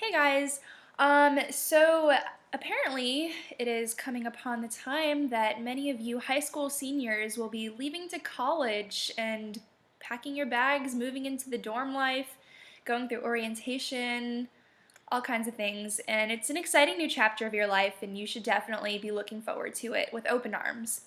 Hey guys. So apparently it is coming upon the time that many of you high school seniors will be leaving to college and packing your bags, moving into the dorm life, going through orientation, all kinds of things. And it's an exciting new chapter of your life, and you should definitely be looking forward to it with open arms.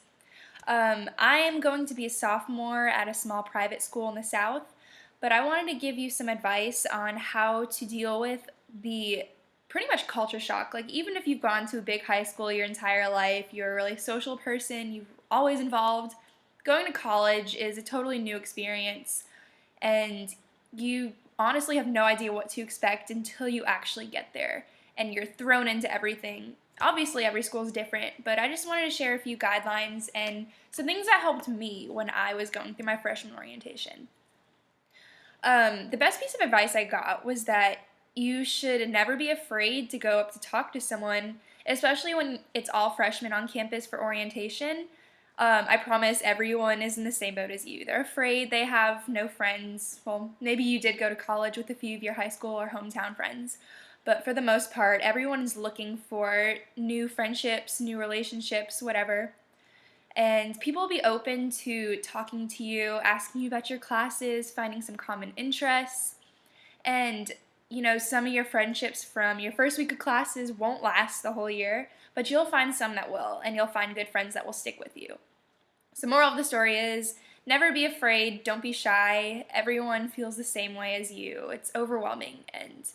I am going to be a sophomore at a small private school in the South, but I wanted to give you some advice on how to deal with the pretty much culture shock. Like, even if you've gone to a big high school your entire life, you're a really social person, you've always involved, going to college is a totally new experience, and you honestly have no idea what to expect until you actually get there and you're thrown into everything. Obviously, every school is different, but I just wanted to share a few guidelines and some things that helped me when I was going through my freshman orientation. The best piece of advice I got was that you should never be afraid to go up to talk to someone, especially when it's all freshmen on campus for orientation. I promise everyone is in the same boat as you. They're afraid, they have no friends. Well, maybe you did go to college with a few of your high school or hometown friends, but for the most part, everyone is looking for new friendships, new relationships, whatever. And people will be open to talking to you, asking you about your classes, finding some common interests. And, some of your friendships from your first week of classes won't last the whole year, but you'll find some that will, and you'll find good friends that will stick with you. So, moral of the story is never be afraid, don't be shy. Everyone feels the same way as you. It's overwhelming, and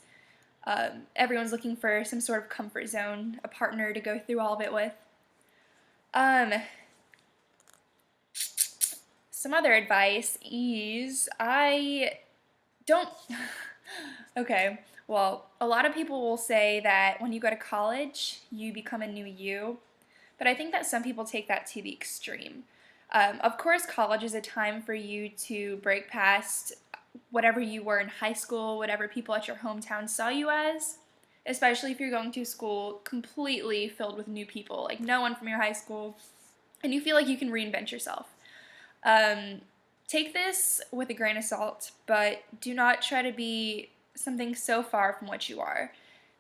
everyone's looking for some sort of comfort zone, a partner to go through all of it with. Um, some other advice is I don't. Okay, well, a lot of people will say that when you go to college, you become a new you, but I think that some people take that to the extreme. Of course, college is a time for you to break past whatever you were in high school, whatever people at your hometown saw you as, especially if you're going to school completely filled with new people, like no one from your high school, and you feel like you can reinvent yourself. Um, Take this with a grain of salt, but do not try to be something so far from what you are,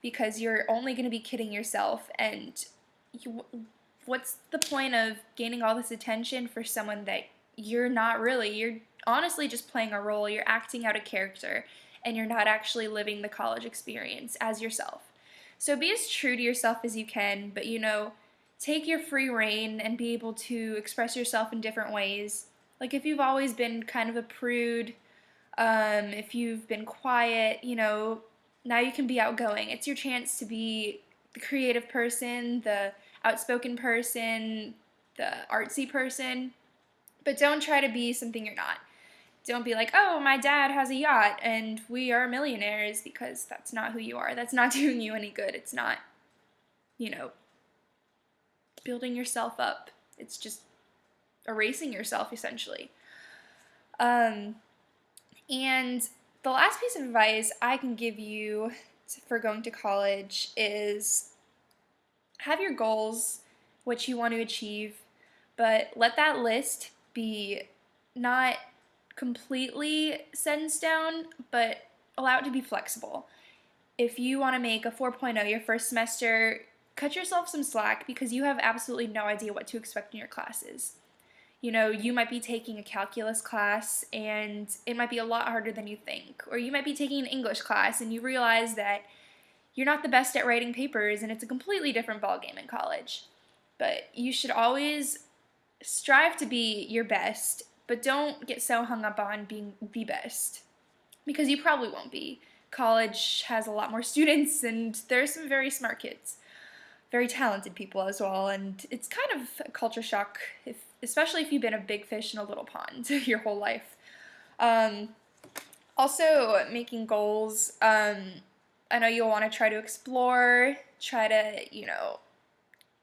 because you're only going to be kidding yourself, and you, what's the point of gaining all this attention for someone that you're not really? You're honestly just playing a role, you're acting out a character, and you're not actually living the college experience as yourself. So be as true to yourself as you can, but take your free reign and be able to express yourself in different ways. Like, if you've always been kind of a prude, if you've been quiet, now you can be outgoing. It's your chance to be the creative person, the outspoken person, the artsy person, but don't try to be something you're not. Don't be like, oh, my dad has a yacht and we are millionaires, because that's not who you are. That's not doing you any good. It's not, you know, building yourself up. It's just erasing yourself, essentially. And the last piece of advice I can give you for going to college is have your goals, what you want to achieve, but let that list be not completely set in stone, but allow it to be flexible. If you want to make a 4.0 your first semester, cut yourself some slack, because you have absolutely no idea what to expect in your classes. You might be taking a calculus class and it might be a lot harder than you think. Or you might be taking an English class and you realize that you're not the best at writing papers and it's a completely different ballgame in college. But you should always strive to be your best, but don't get so hung up on being the best, because you probably won't be. College has a lot more students and there's some very smart kids, very talented people as well, and it's kind of a culture shock, especially if you've been a big fish in a little pond your whole life. Also, making goals. I know you'll want to try to explore, try to,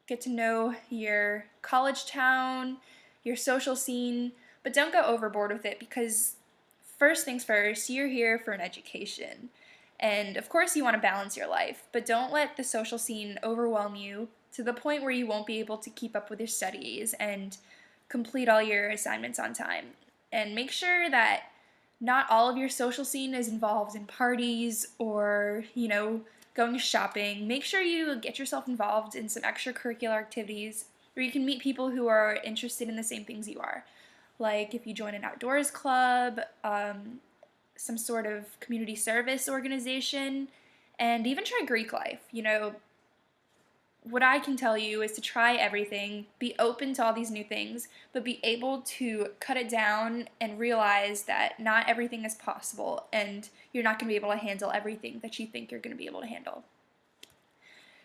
get to know your college town, your social scene, but don't go overboard with it, because first things first, you're here for an education. And of course you want to balance your life, but don't let the social scene overwhelm you to the point where you won't be able to keep up with your studies and complete all your assignments on time. And make sure that not all of your social scene is involved in parties or, going shopping. Make sure you get yourself involved in some extracurricular activities where you can meet people who are interested in the same things you are. Like if you join an outdoors club, some sort of community service organization, and even try Greek life. You know, what I can tell you is to try everything, be open to all these new things, but be able to cut it down and realize that not everything is possible and you're not going to be able to handle everything that you think you're going to be able to handle.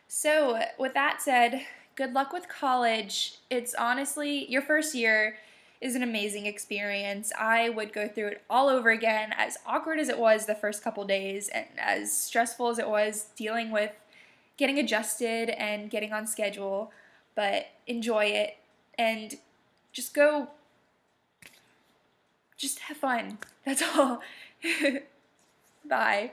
So, with that said, good luck with college. It's honestly, your first year is an amazing experience. I would go through it all over again, as awkward as it was the first couple days and as stressful as it was dealing with getting adjusted and getting on schedule, but enjoy it and just go, just have fun. That's all. Bye.